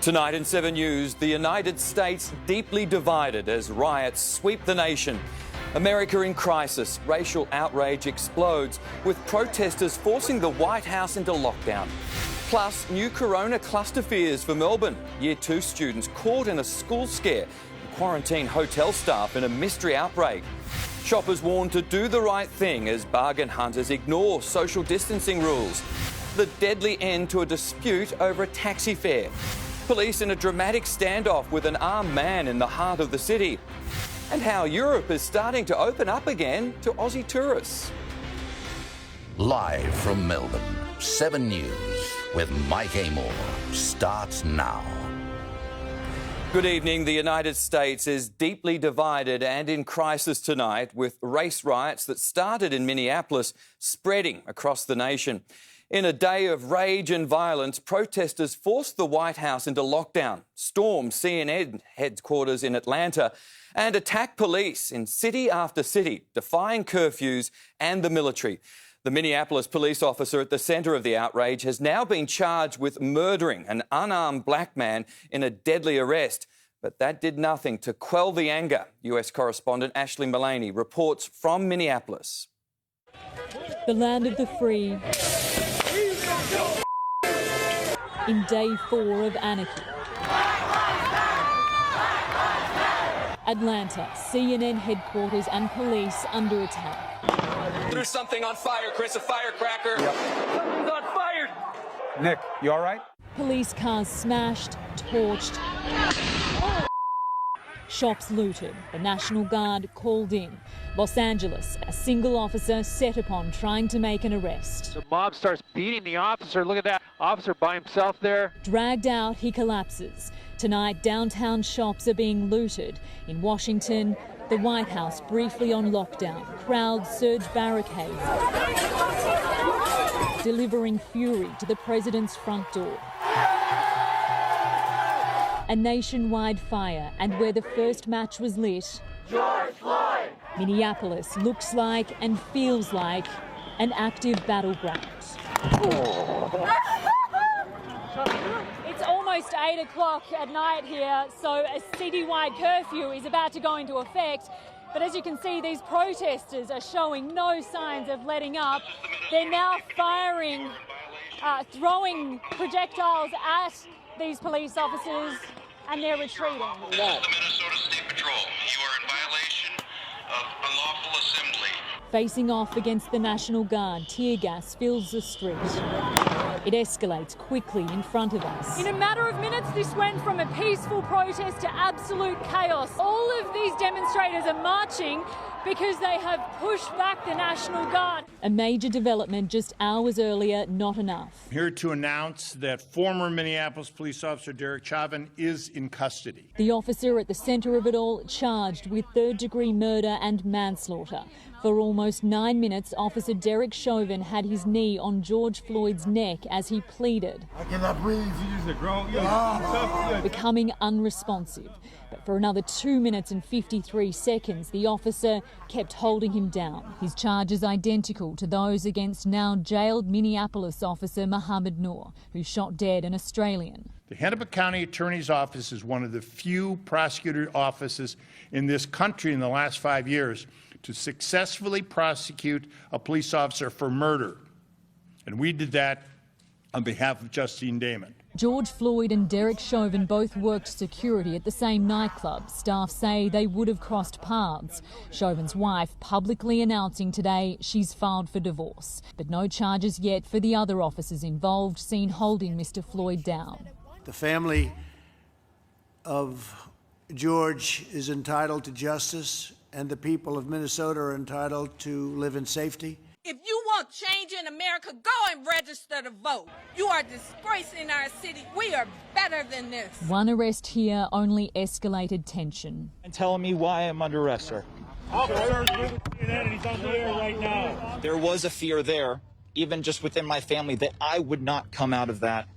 Tonight in 7 News, the United States deeply divided as riots sweep the nation. America in crisis, racial outrage explodes, with protesters forcing the White House into lockdown. Plus, new corona cluster fears for Melbourne. Year 2 students caught in a school scare and quarantine hotel staff in a mystery outbreak. Shoppers warned to do the right thing as bargain hunters ignore social distancing rules. The deadly end to a dispute over a taxi fare. Police in a dramatic standoff with an armed man in the heart of the city. And how Europe is starting to open up again to Aussie tourists. Live from Melbourne, 7 News with Mike Amor starts now. Good evening. The United States is deeply divided and in crisis tonight, with race riots that started in Minneapolis spreading across the nation. In a day of rage and violence, protesters forced the White House into lockdown, stormed CNN headquarters in Atlanta, and attacked police in city after city, defying curfews and the military. The Minneapolis police officer at the centre of the outrage has now been charged with murdering an unarmed black man in a deadly arrest. But that did nothing to quell the anger. US correspondent Ashley Mullaney reports from Minneapolis. The land of the free. In day 4 of anarchy. Atlanta, CNN headquarters and police under attack. There's something on fire, Chris, a firecracker. Yep. Something's on fire. Nick, you all right? Police cars smashed, torched. Shops looted. The National Guard called in. Los Angeles, a single officer set upon trying to make an arrest. The mob starts beating the officer. Look at that officer by himself there. Dragged out, he collapses. Tonight, downtown shops are being looted. In Washington, the White House briefly on lockdown. Crowds surge barricades, delivering fury to the president's front door. A nationwide fire, and where the first match was lit, George Floyd! Minneapolis looks like and feels like an active battleground. It's almost 8 o'clock at night here, so a citywide curfew is about to go into effect. But as you can see, these protesters are showing no signs of letting up. They're now firing, throwing projectiles at these police officers, and they're retreating. Minnesota State Patrol, you are in violation of unlawful assembly. Facing off against the National Guard, tear gas fills the street. It escalates quickly in front of us. In a matter of minutes, this went from a peaceful protest to absolute chaos. All of these demonstrators are marching because they have pushed back the National Guard. A major development just hours earlier, not enough. I'm here to announce that former Minneapolis police officer Derek Chauvin is in custody. The officer at the centre of it all charged with third-degree murder and manslaughter. For almost 9 minutes, Officer Derek Chauvin had his knee on George Floyd's neck as he pleaded. I cannot breathe. You just a grown. Becoming unresponsive. But for another 2 minutes and 53 seconds, the officer kept holding him down. His charges identical to those against now jailed Minneapolis officer Mohammed Noor, who shot dead an Australian. The Hennepin County Attorney's Office is one of the few prosecutor offices in this country in the last 5 years to successfully prosecute a police officer for murder. And we did that on behalf of Justine Damon. George Floyd and Derek Chauvin both worked security at the same nightclub. Staff say they would have crossed paths. Chauvin's wife publicly announcing today she's filed for divorce. But no charges yet for the other officers involved seen holding Mr. Floyd down. The family of George is entitled to justice, and the people of Minnesota are entitled to live in safety. If you want change in America, go and register to vote. You are disgracing our city. We are better than this. One arrest here only escalated tension. And telling me why I'm under arrest, sir. Officer, he's on the air right now. There was a fear there, even just within my family, that I would not come out of that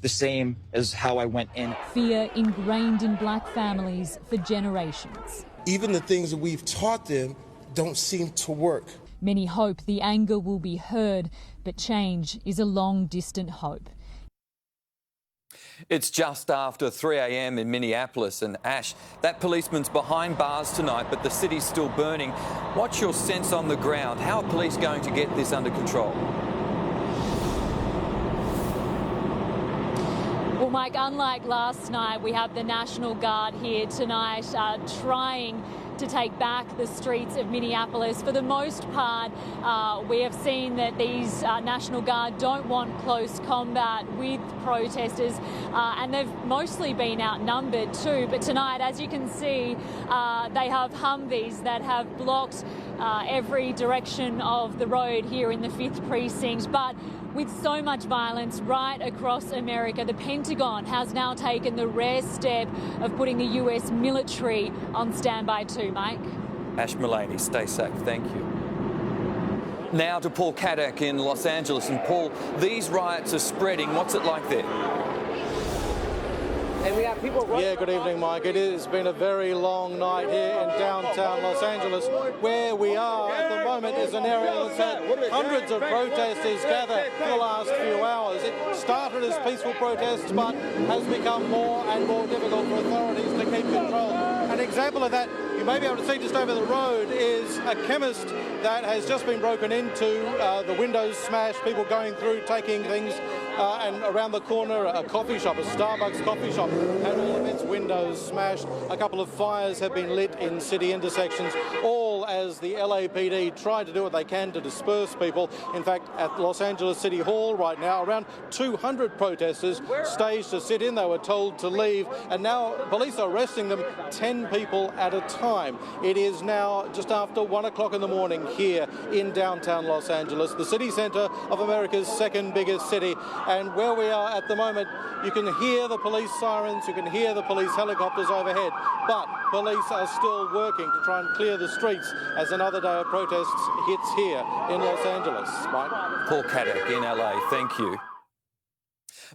the same as how I went in. Fear ingrained in black families for generations. Even the things that we've taught them don't seem to work. Many hope the anger will be heard, but change is a long, distant hope. It's just after 3 a.m. in Minneapolis, and Ash, that policeman's behind bars tonight, but the city's still burning. What's your sense on the ground? How are police going to get this under control? Well, Mike, unlike last night, we have the National Guard here tonight trying to take back the streets of Minneapolis. For the most part, we have seen that these National Guard don't want close combat with protesters, and they've mostly been outnumbered too. But tonight, as you can see, they have Humvees that have blocked every direction of the road here in the 5th Precinct. But with so much violence right across America, the Pentagon has now taken the rare step of putting the US military on standby too, Mike. Ash Mullaney, stay safe. Thank you. Now to Paul Kadak in Los Angeles. And Paul, these riots are spreading. What's it like there? And we have people running. Yeah, good evening, Mike. It has been a very long night here in downtown Los Angeles. Where we are at the moment is an area that's had hundreds of protesters gather for the last few hours. It started as peaceful protests, but has become more and more difficult for authorities to keep control. An example of that you may be able to see just over the road is a chemist that has just been broken into, the windows smashed, people going through, taking things, and around the corner, a coffee shop, a Starbucks coffee shop, had all of its windows smashed. A couple of fires have been lit in city intersections, all as the LAPD try to do what they can to disperse people. In fact, at Los Angeles City Hall right now, around 200 protesters staged to sit in. They were told to leave, and now police are arresting them 10 people at a time. It is now just after 1 o'clock in the morning here in downtown Los Angeles, the city centre of America's second biggest city. And where we are at the moment, you can hear the police sirens, you can hear the police helicopters overhead, but police are still working to try and clear the streets as another day of protests hits here in Los Angeles. Mike? Paul Kadak in LA, thank you.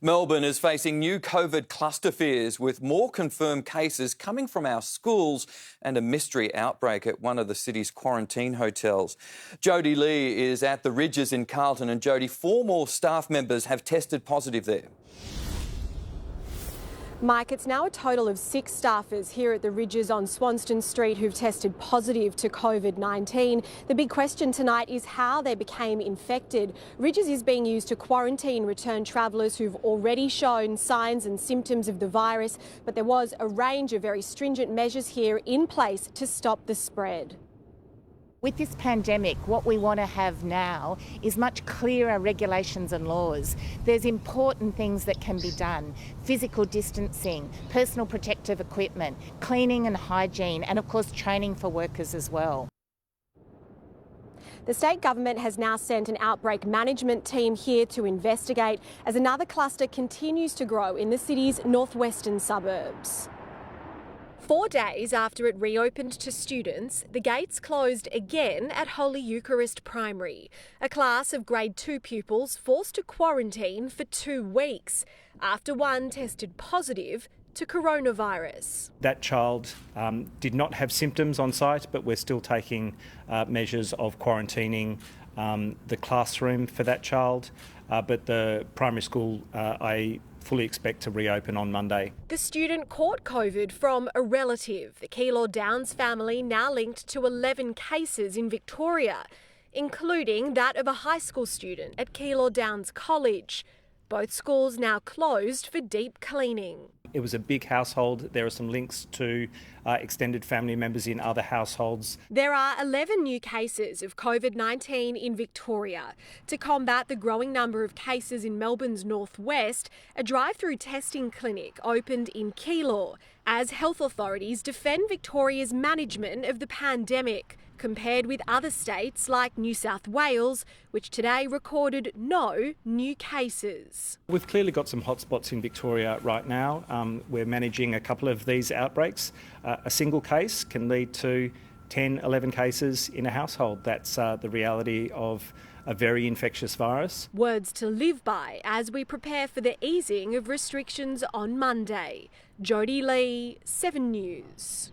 Melbourne is facing new COVID cluster fears, with more confirmed cases coming from our schools and a mystery outbreak at one of the city's quarantine hotels. Jodie Lee is at the Ridges in Carlton, and Jodie, 4 more staff members have tested positive there. Mike, it's now a total of 6 staffers here at the Ridges on Swanston Street who've tested positive to COVID-19. The big question tonight is how they became infected. Ridges is being used to quarantine return travellers who've already shown signs and symptoms of the virus, but there was a range of very stringent measures here in place to stop the spread. With this pandemic, what we want to have now is much clearer regulations and laws. There's important things that can be done: physical distancing, personal protective equipment, cleaning and hygiene, and of course training for workers as well. The state government has now sent an outbreak management team here to investigate as another cluster continues to grow in the city's northwestern suburbs. 4 days after it reopened to students, the gates closed again at Holy Eucharist Primary. A class of grade 2 pupils forced to quarantine for 2 weeks after one tested positive to coronavirus. That child did not have symptoms on site, but we're still taking measures of quarantining the classroom for that child. But the primary school, I fully expect to reopen on Monday. The student caught COVID from a relative. The Keilor Downs family now linked to 11 cases in Victoria, including that of a high school student at Keilor Downs College. Both schools now closed for deep cleaning. It was a big household. There are some links to extended family members in other households. There are 11 new cases of COVID-19 in Victoria. To combat the growing number of cases in Melbourne's northwest, a drive-through testing clinic opened in Keilor as health authorities defend Victoria's management of the pandemic, compared with other states like New South Wales, which today recorded no new cases. We've clearly got some hotspots in Victoria right now. We're managing a couple of these outbreaks. A single case can lead to 10, 11 cases in a household. That's the reality of a very infectious virus. Words to live by as we prepare for the easing of restrictions on Monday. Jodie Lee, 7 News.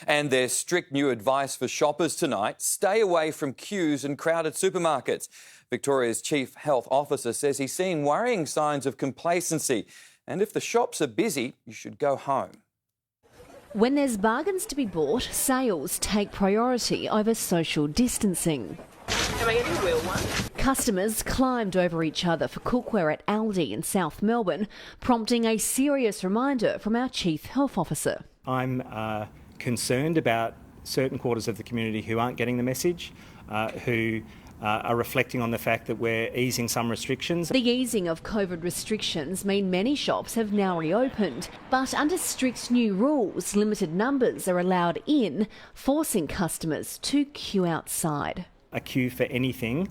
And there's strict new advice for shoppers tonight: stay away from queues and crowded supermarkets. Victoria's Chief Health Officer says he's seen worrying signs of complacency And if the shops are busy, you should go home. When there's bargains to be bought, sales take priority over social distancing. Am I getting a real one? Customers climbed over each other for cookware at Aldi in South Melbourne, prompting a serious reminder from our Chief Health Officer. I'm concerned about certain quarters of the community who aren't getting the message, who are reflecting on the fact that we're easing some restrictions. The easing of COVID restrictions mean many shops have now reopened, but under strict new rules, limited numbers are allowed in, forcing customers to queue outside. A queue for anything,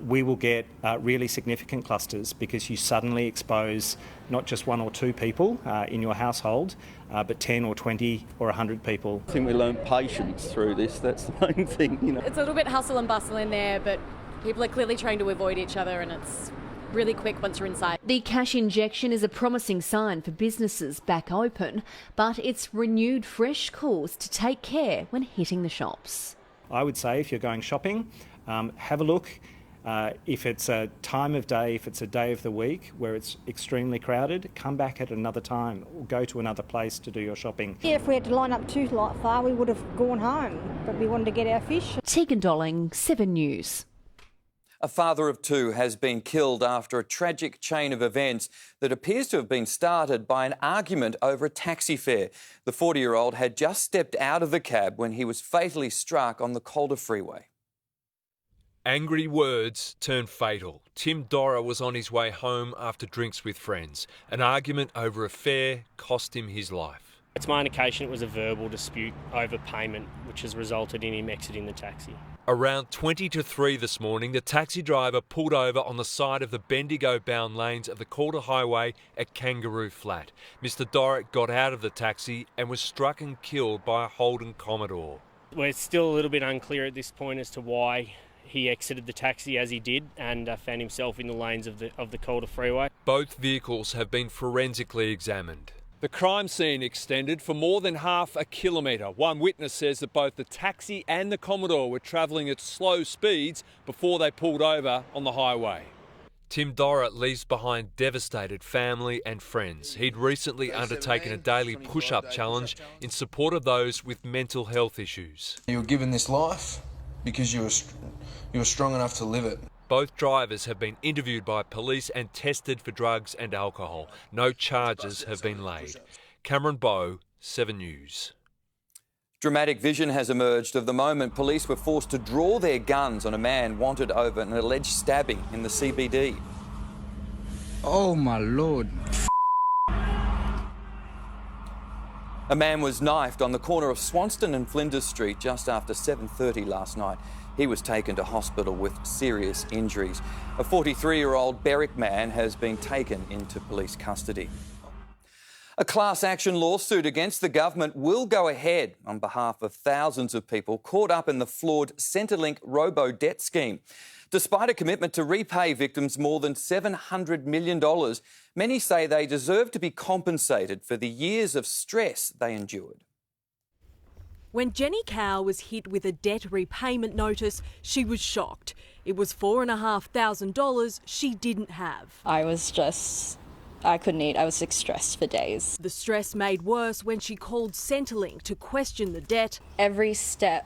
we will get really significant clusters because you suddenly expose not just 1 or 2 people in your household, but 10 or 20 or 100 people. I think we learned patience through this, that's the main thing, you know. It's a little bit hustle and bustle in there, but people are clearly trying to avoid each other and it's really quick once you're inside. The cash injection is a promising sign for businesses back open, but it's renewed fresh calls to take care when hitting the shops. I would say if you're going shopping, have a look. If it's a time of day, if it's a day of the week where it's extremely crowded, come back at another time or go to another place to do your shopping. Yeah, if we had to line up too far, we would have gone home, but we wanted to get our fish. Tegan Dolling, 7 News. A father of 2 has been killed after a tragic chain of events that appears to have been started by an argument over a taxi fare. The 40-year-old had just stepped out of the cab when he was fatally struck on the Calder freeway. Angry words turned fatal. Tim Dora was on his way home after drinks with friends. An argument over a fare cost him his life. It's my indication it was a verbal dispute over payment, which has resulted in him exiting the taxi. Around 20 to 3 this morning, the taxi driver pulled over on the side of the Bendigo-bound lanes of the Calder Highway at Kangaroo Flat. Mr Dorrit got out of the taxi and was struck and killed by a Holden Commodore. We're still a little bit unclear at this point as to why he exited the taxi as he did and found himself in the lanes of the Calder freeway. Both vehicles have been forensically examined. The crime scene extended for more than half a kilometre. One witness says that both the taxi and the Commodore were travelling at slow speeds before they pulled over on the highway. Tim Dorrit leaves behind devastated family and friends. He'd recently undertaken a daily push-up challenge in support of those with mental health issues. You were given this life because you were strong enough to live it. Both drivers have been interviewed by police and tested for drugs and alcohol. No charges have been laid. Cameron Bowe, 7 News. Dramatic vision has emerged of the moment police were forced to draw their guns on a man wanted over an alleged stabbing in the CBD. Oh my Lord. A man was knifed on the corner of Swanston and Flinders Street just after 7:30 last night. He was taken to hospital with serious injuries. A 43-year-old Berwick man has been taken into police custody. A class action lawsuit against the government will go ahead on behalf of thousands of people caught up in the flawed Centrelink robo-debt scheme. Despite a commitment to repay victims more than $700 million, many say they deserve to be compensated for the years of stress they endured. When Jenny Cow was hit with a debt repayment notice, she was shocked. It was $4,500 she didn't have. I couldn't eat. I was stressed for days. The stress made worse when she called Centrelink to question the debt. Every step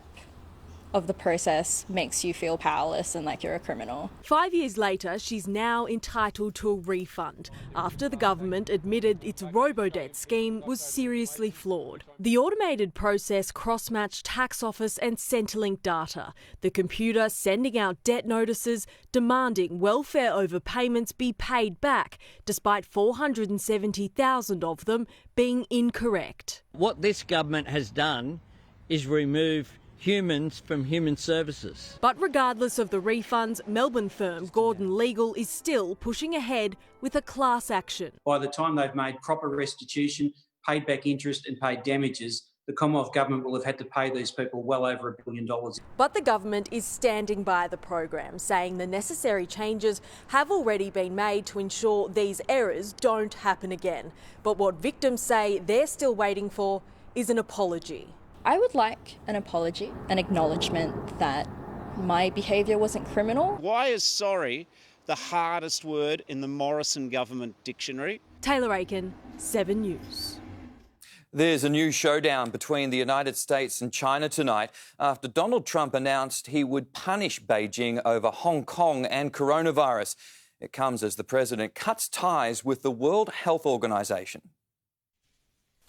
of the process makes you feel powerless and like you're a criminal. 5 years later, she's now entitled to a refund after the government admitted its robo-debt scheme was seriously flawed. The automated process cross-matched tax office and Centrelink data, the computer sending out debt notices demanding welfare overpayments be paid back, despite 470,000 of them being incorrect. What this government has done is remove humans from human services. But regardless of the refunds, Melbourne firm Gordon Legal is still pushing ahead with a class action. By the time they've made proper restitution, paid back interest and paid damages, the Commonwealth Government will have had to pay these people well over $1 billion. But the government is standing by the program, saying the necessary changes have already been made to ensure these errors don't happen again. But what victims say they're still waiting for is an apology. I would like an apology, an acknowledgement that my behaviour wasn't criminal. Why is sorry the hardest word in the Morrison government dictionary? Taylor Aiken, 7 News. There's a new showdown between the United States and China tonight after Donald Trump announced he would punish Beijing over Hong Kong and coronavirus. It comes as the president cuts ties with the World Health Organization.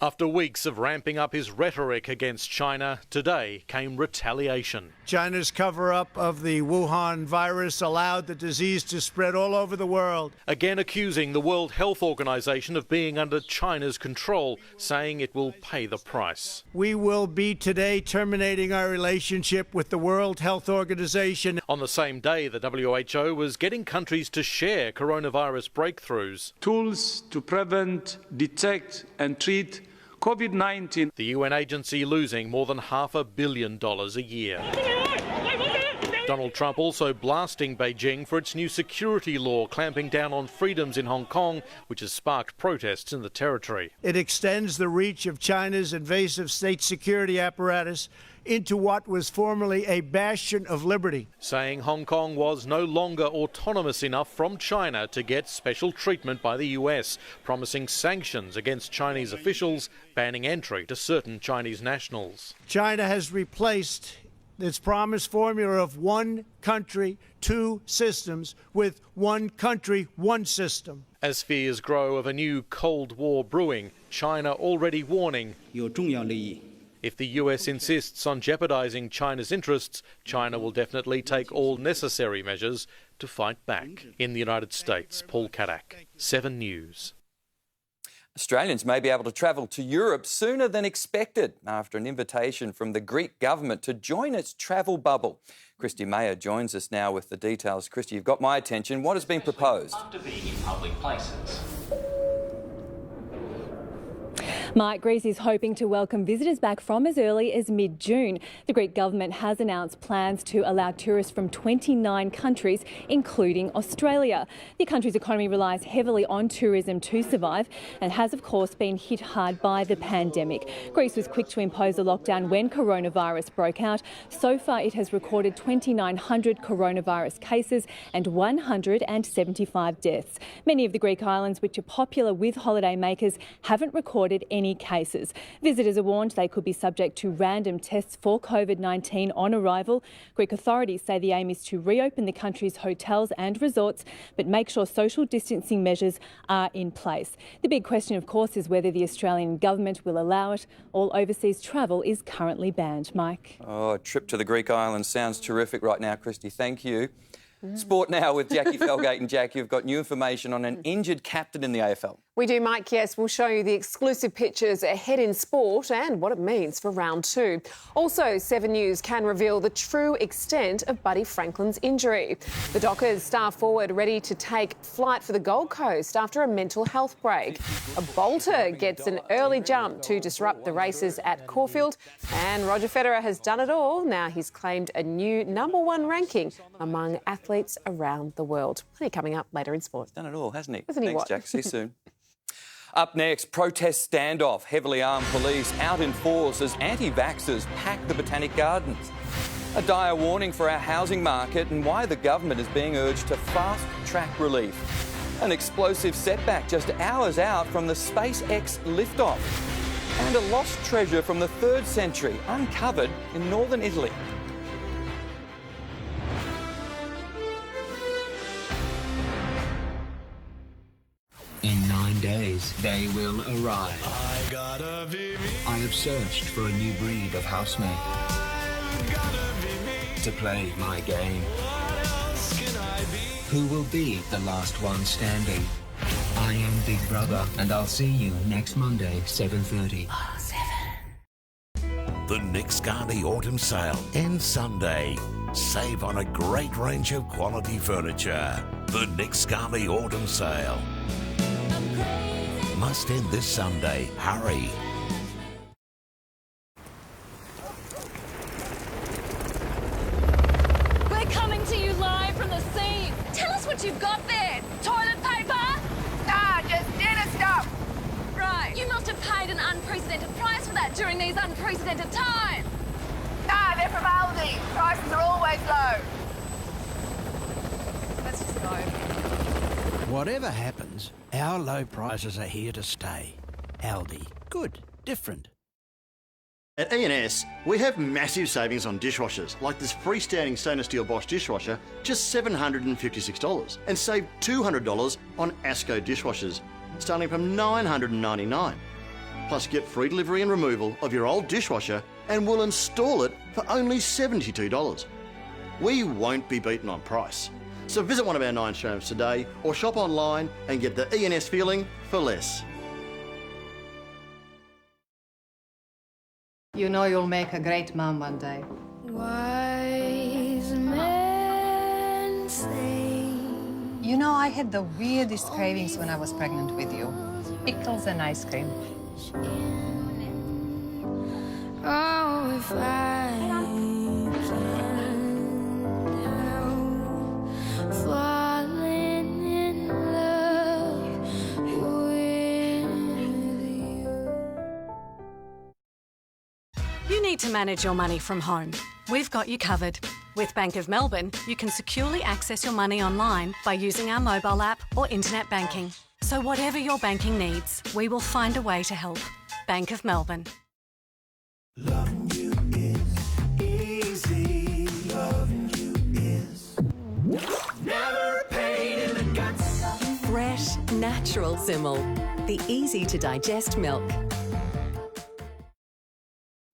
After weeks of ramping up his rhetoric against China, today came retaliation. China's cover-up of the Wuhan virus allowed the disease to spread all over the world. Again accusing the World Health Organization of being under China's control, saying it will pay the price. We will be today terminating our relationship with the World Health Organization. On the same day, the WHO was getting countries to share coronavirus breakthroughs. Tools to prevent, detect and treat COVID-19. The UN agency losing more than $500 million a year. Donald Trump also blasting Beijing for its new security law clamping down on freedoms in Hong Kong, which has sparked protests in the territory. It extends the reach of China's invasive state security apparatus into what was formerly a bastion of liberty. Saying Hong Kong was no longer autonomous enough from China to get special treatment by the US, promising sanctions against Chinese officials, banning entry to certain Chinese nationals. China has replaced its promised formula of one country, two systems with one country, one system. As fears grow of a new Cold War brewing, China already warning if the US insists on jeopardizing China's interests, China will definitely take all necessary measures to fight back. In the United States, Paul Kadak, 7 News. Australians may be able to travel to Europe sooner than expected after an invitation from the Greek government to join its travel bubble. Christy Mayer joins us now with the details. Christy, you've got my attention. What has been proposed? After being in public places. Mike, Greece is hoping to welcome visitors back from as early as mid-June. The Greek government has announced plans to allow tourists from 29 countries, including Australia. The country's economy relies heavily on tourism to survive and has, of course, been hit hard by the pandemic. Greece was quick to impose a lockdown when coronavirus broke out. So far, it has recorded 2,900 coronavirus cases and 175 deaths. Many of the Greek islands, which are popular with holidaymakers, haven't recorded any cases. Visitors are warned they could be subject to random tests for COVID-19 on arrival. Greek authorities say the aim is to reopen the country's hotels and resorts, but make sure social distancing measures are in place. The big question, of course, is whether the Australian government will allow it. All overseas travel is currently banned. Mike? Oh, a trip to the Greek islands sounds terrific right now, Christy. Thank you. Sport now with Jackie Felgate. And Jackie, you've got new information on an injured captain in the AFL. We do, Mike, yes. We'll show you the exclusive pictures ahead in sport and what it means for round 2. Also, 7 News can reveal the true extent of Buddy Franklin's injury. The Dockers star forward ready to take flight for the Gold Coast after a mental health break. A bolter gets an early jump to disrupt the races at Caulfield. And Roger Federer has done it all. Now he's claimed a new #1 ranking among athletes around the world. Plenty coming up later in sport. Done it all, hasn't he? Hasn't he Thanks, what? Jack. See you soon. Up next, protest standoff. Heavily armed police out in force as anti-vaxxers pack the Botanic Gardens. A dire warning for our housing market and why the government is being urged to fast-track relief. An explosive setback just hours out from the SpaceX liftoff. And a lost treasure from the 3rd century uncovered in northern Italy. In 9 days, they will arrive. I have searched for a new breed of housemate to play my game. Who will be the last one standing? I am Big Brother, and I'll see you next Monday, 7:30. The Nick Scali Autumn Sale ends Sunday. Save on a great range of quality furniture. The Nick Scali Autumn Sale. Must end this Sunday. Hurry. We're coming to you live from the scene. Tell us what you've got there. Toilet paper? Nah, just dinner stuff. Right. You must have paid an unprecedented price for that during these unprecedented times. Nah, they're from Aldi. Prices are always low. Let's just go. Whatever happens, our low prices are here to stay. Aldi. Good. Different. At E&S, we have massive savings on dishwashers, like this freestanding stainless steel Bosch dishwasher, just $756, and save $200 on Asco dishwashers, starting from $999. Plus get free delivery and removal of your old dishwasher, and we'll install it for only $72. We won't be beaten on price. So visit one of our 9 showrooms today or shop online and get the E&S feeling for less. You know you'll make a great mum one day. Wise men say. You know, I had the weirdest cravings when I was pregnant with you. Pickles and ice cream. Oh, if I falling in love with you. You need to manage your money from home. We've got you covered. With Bank of Melbourne, you can securely access your money online by using our mobile app or internet banking. So whatever your banking needs, we will find a way to help. Bank of Melbourne. Loving you is easy. Loving you is never a pain in the guts. Fresh, natural Zimmel. The easy-to-digest milk.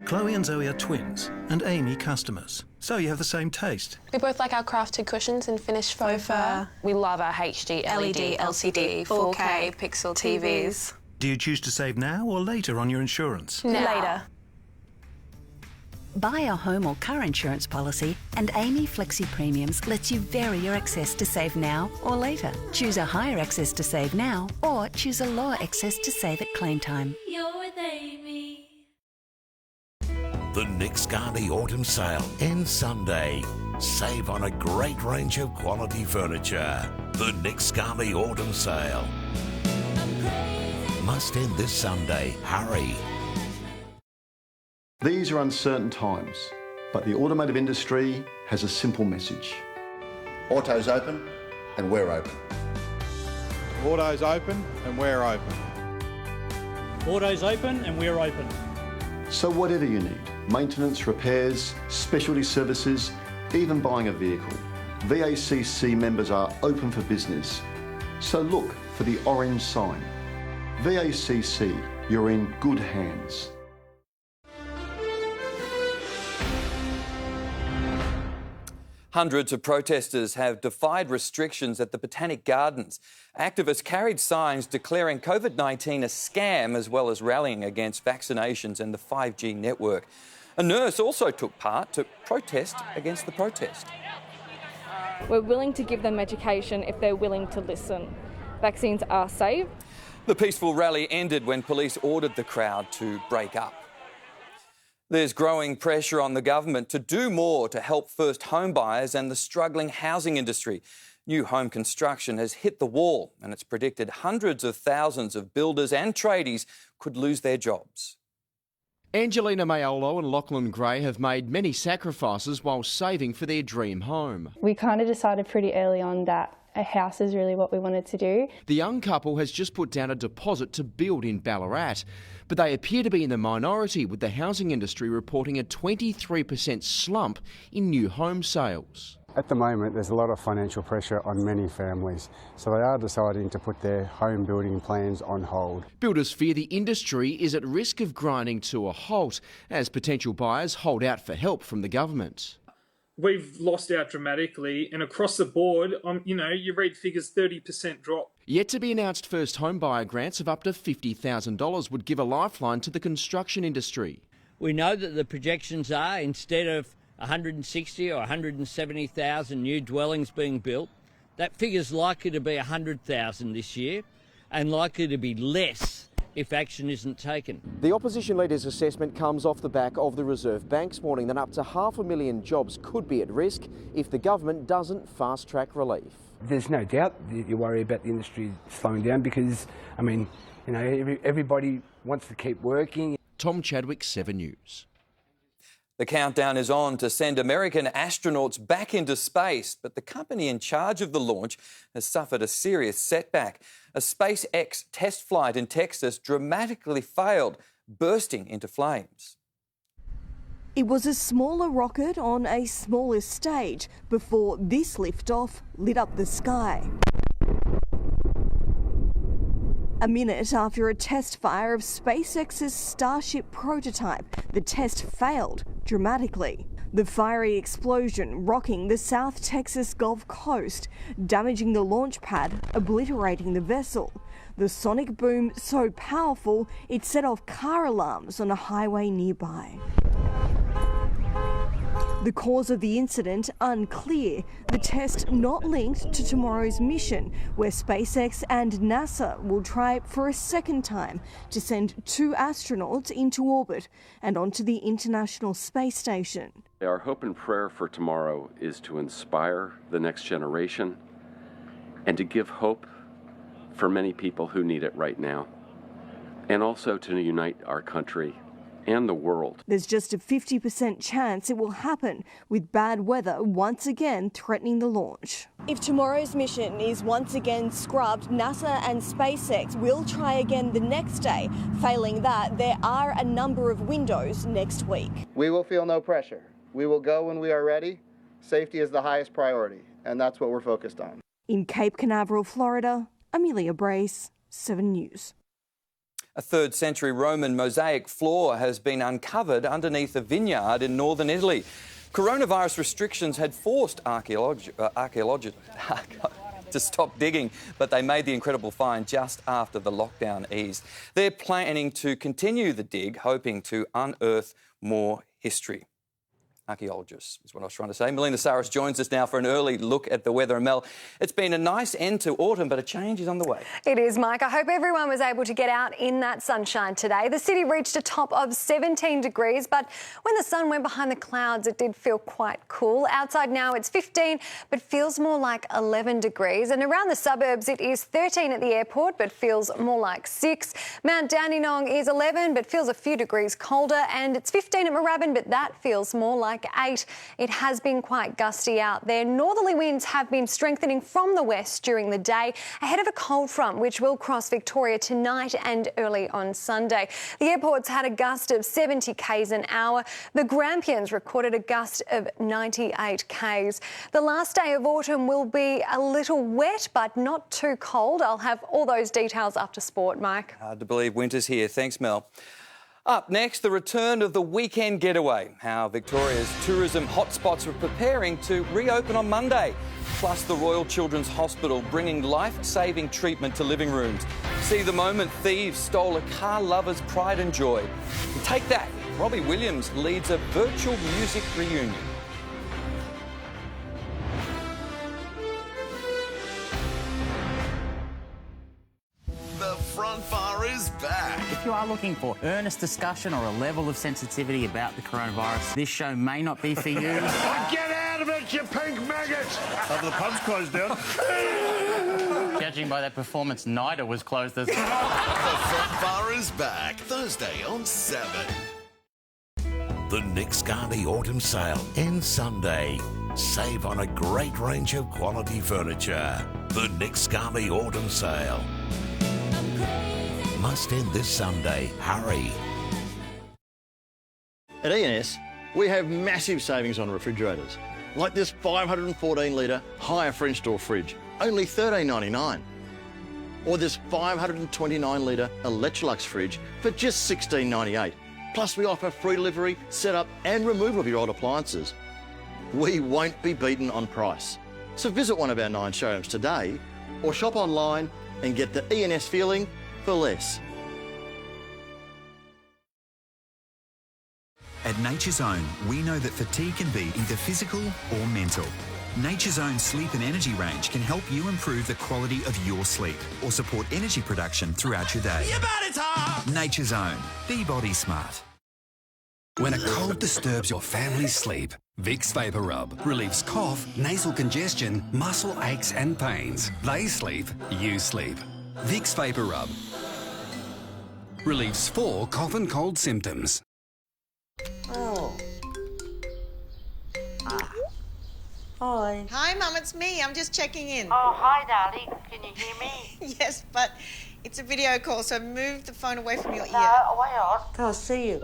Chloe and Zoe are twins and Amy customers, so you have the same taste. We both like our crafted cushions and finished faux fur. We love our HD, LED, LCD, 4K, pixel TVs. Do you choose to save now or later on your insurance? Later. Buy a home or car insurance policy and Amy Flexi Premiums lets you vary your excess to save now or later. Choose a higher excess to save now or choose a lower excess to save at claim time. You're with Amy. The Nick Scali Autumn Sale ends Sunday. Save on a great range of quality furniture. The Nick Scali Autumn Sale. Must end this Sunday. Hurry. These are uncertain times, but the automotive industry has a simple message. Auto's open and we're open. Auto's open and we're open. Auto's open and we're open. So whatever you need, maintenance, repairs, specialty services, even buying a vehicle, VACC members are open for business. So look for the orange sign. VACC, you're in good hands. Hundreds of protesters have defied restrictions at the Botanic Gardens. Activists carried signs declaring COVID-19 a scam, as well as rallying against vaccinations and the 5G network. A nurse also took part to protest against the protest. We're willing to give them education if they're willing to listen. Vaccines are safe. The peaceful rally ended when police ordered the crowd to break up. There's growing pressure on the government to do more to help first home buyers and the struggling housing industry. New home construction has hit the wall, and it's predicted hundreds of thousands of builders and tradies could lose their jobs. Angelina Mayolo and Lachlan Gray have made many sacrifices while saving for their dream home. We kind of decided pretty early on that a house is really what we wanted to do. The young couple has just put down a deposit to build in Ballarat, but they appear to be in the minority, with the housing industry reporting a 23% slump in new home sales. At the moment, there's a lot of financial pressure on many families, so they are deciding to put their home building plans on hold. Builders fear the industry is at risk of grinding to a halt as potential buyers hold out for help from the government. We've lost out dramatically, and across the board, you read figures 30% drop. Yet to be announced first home buyer grants of up to $50,000 would give a lifeline to the construction industry. We know that the projections are, instead of 160 or 170,000 new dwellings being built, that figure's likely to be 100,000 this year, and likely to be less if action isn't taken. The opposition leader's assessment comes off the back of the Reserve Bank's warning that up to 500,000 jobs could be at risk if the government doesn't fast-track relief. There's no doubt that you worry about the industry slowing down because, everybody wants to keep working. Tom Chadwick, 7 News. The countdown is on to send American astronauts back into space, but the company in charge of the launch has suffered a serious setback. A SpaceX test flight in Texas dramatically failed, bursting into flames. It was a smaller rocket on a smaller stage before this liftoff lit up the sky. A minute after a test fire of SpaceX's Starship prototype, the test failed dramatically. The fiery explosion rocking the South Texas Gulf Coast, damaging the launch pad, obliterating the vessel. The sonic boom so powerful it set off car alarms on a highway nearby. The cause of the incident unclear, the test not linked to tomorrow's mission, where SpaceX and NASA will try for a second time to send 2 astronauts into orbit and onto the International Space Station. Our hope and prayer for tomorrow is to inspire the next generation and to give hope for many people who need it right now, and also to unite our country and the world. There's just a 50% chance it will happen, with bad weather once again threatening the launch. If tomorrow's mission is once again scrubbed, NASA and SpaceX will try again the next day. Failing that, there are a number of windows next week. We will feel no pressure. We will go when we are ready. Safety is the highest priority, and that's what we're focused on. In Cape Canaveral, Florida, Amelia Brace, 7 News. A 3rd century Roman mosaic floor has been uncovered underneath a vineyard in northern Italy. Coronavirus restrictions had forced archaeologists to stop digging, but they made the incredible find just after the lockdown eased. They're planning to continue the dig, hoping to unearth more history. Archaeologists is what I was trying to say. Melina Saris joins us now for an early look at the weather. And Mel, it's been a nice end to autumn, but a change is on the way. It is, Mike. I hope everyone was able to get out in that sunshine today. The city reached a top of 17 degrees, but when the sun went behind the clouds, it did feel quite cool. Outside now it's 15, but feels more like 11 degrees. And around the suburbs, it is 13 at the airport, but feels more like 6. Mount Dandenong is 11, but feels a few degrees colder. And it's 15 at Moorabbin, but that feels more like 8. It has been quite gusty out there. Northerly winds have been strengthening from the west during the day ahead of a cold front which will cross Victoria tonight and early on Sunday. The airport's had a gust of 70 k's an hour. The Grampians recorded a gust of 98 k's. The last day of autumn will be a little wet but not too cold. I'll have all those details after sport, Mike. Hard to believe winter's here. Thanks, Mel. Up next, the return of the weekend getaway, how Victoria's tourism hotspots are preparing to reopen on Monday, plus the Royal Children's Hospital bringing life-saving treatment to living rooms. See the moment thieves stole a car lover's pride and joy. And take that, Robbie Williams leads a virtual music reunion. The front bar is back. If you are looking for earnest discussion or a level of sensitivity about the coronavirus, this show may not be for you. Get out of it, you pink maggot! Have the pubs closed down? Judging by that performance, NIDA was closed as well. The front bar is back. Thursday on 7. The Nick Scarley Autumn Sale ends Sunday. Save on a great range of quality furniture. The Nick Scarley Autumn Sale. Must end this Sunday. Hurry. At E&S, we have massive savings on refrigerators, like this 514 litre higher French door fridge, only $13.99. Or this 529 litre Electrolux fridge for just $16.98. Plus we offer free delivery, setup and removal of your old appliances. We won't be beaten on price. So visit one of our 9 showrooms today or shop online and get the E&S feeling for less. At Nature's Own, we know that fatigue can be either physical or mental. Nature's Own sleep and energy range can help you improve the quality of your sleep or support energy production throughout your day. Nature's Own. Be body smart. When a cold disturbs your family's sleep, Vicks Vapor Rub relieves cough, nasal congestion, muscle aches and pains. They sleep, you sleep. Vicks Vapor Rub relieves 4 cough and cold symptoms. Oh, Hi. Hi, Mum, it's me. I'm just checking in. Oh, hi, darling. Can you hear me? Yes, but it's a video call, so move the phone away from your ear. No, away on. Can't see you.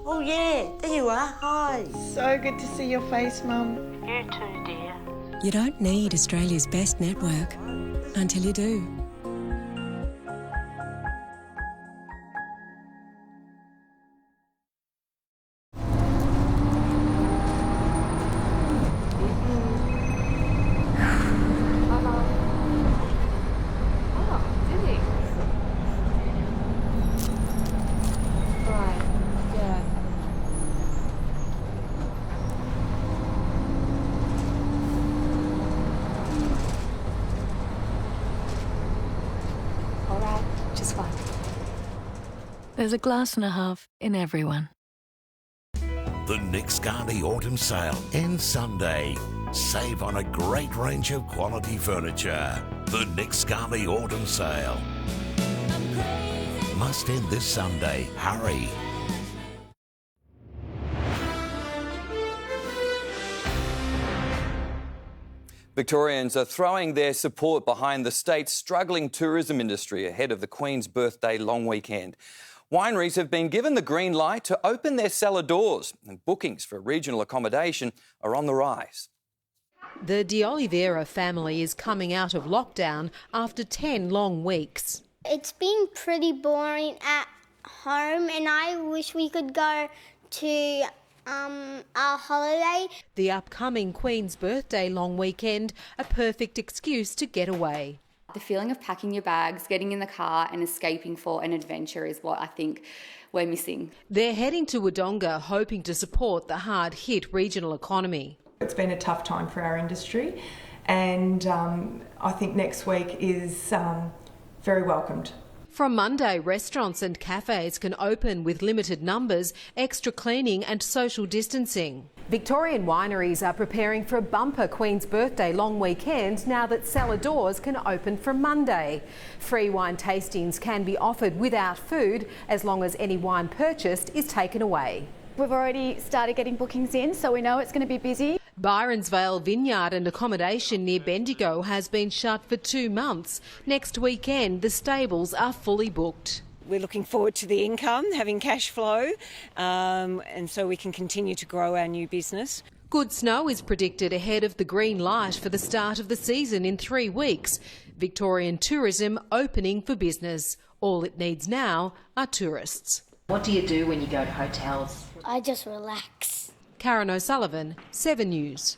Oh, yeah, there you are. Hi. So good to see your face, Mum. You too, dear. You don't need Australia's best network until you do. There's a glass and a half in everyone. The Nick Scarley Autumn Sale ends Sunday. Save on a great range of quality furniture. The Nick Scarley Autumn Sale. Must end this Sunday. Hurry. Victorians are throwing their support behind the state's struggling tourism industry ahead of the Queen's birthday long weekend. Wineries have been given the green light to open their cellar doors, and bookings for regional accommodation are on the rise. The De Oliveira family is coming out of lockdown after 10 long weeks. It's been pretty boring at home, and I wish we could go to our holiday. The upcoming Queen's birthday long weekend, a perfect excuse to get away. The feeling of packing your bags, getting in the car and escaping for an adventure is what I think we're missing. They're heading to Wodonga hoping to support the hard-hit regional economy. It's been a tough time for our industry, and I think next week is very welcomed. From Monday, restaurants and cafes can open with limited numbers, extra cleaning and social distancing. Victorian wineries are preparing for a bumper Queen's birthday long weekend now that cellar doors can open from Monday. Free wine tastings can be offered without food as long as any wine purchased is taken away. We've already started getting bookings in, so we know it's going to be busy. Byron's Vale Vineyard and accommodation near Bendigo has been shut for 2 months. Next weekend, the stables are fully booked. We're looking forward to the income, having cash flow, and so we can continue to grow our new business. Good snow is predicted ahead of the green light for the start of the season in 3 weeks. Victorian tourism opening for business. All it needs now are tourists. What do you do when you go to hotels? I just relax. Karen O'Sullivan, 7 News.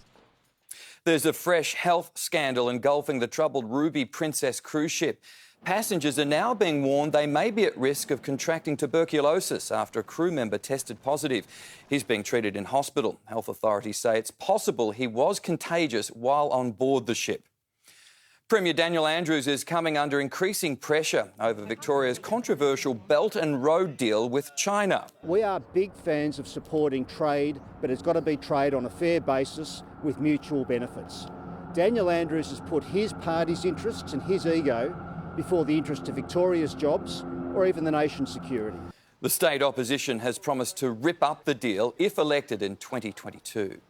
There's a fresh health scandal engulfing the troubled Ruby Princess cruise ship. Passengers are now being warned they may be at risk of contracting tuberculosis after a crew member tested positive. He's being treated in hospital. Health authorities say it's possible he was contagious while on board the ship. Premier Daniel Andrews is coming under increasing pressure over Victoria's controversial Belt and Road deal with China. We are big fans of supporting trade, but it's got to be trade on a fair basis with mutual benefits. Daniel Andrews has put his party's interests and his ego before the interest of Victoria's jobs or even the nation's security. The state opposition has promised to rip up the deal if elected in 2022.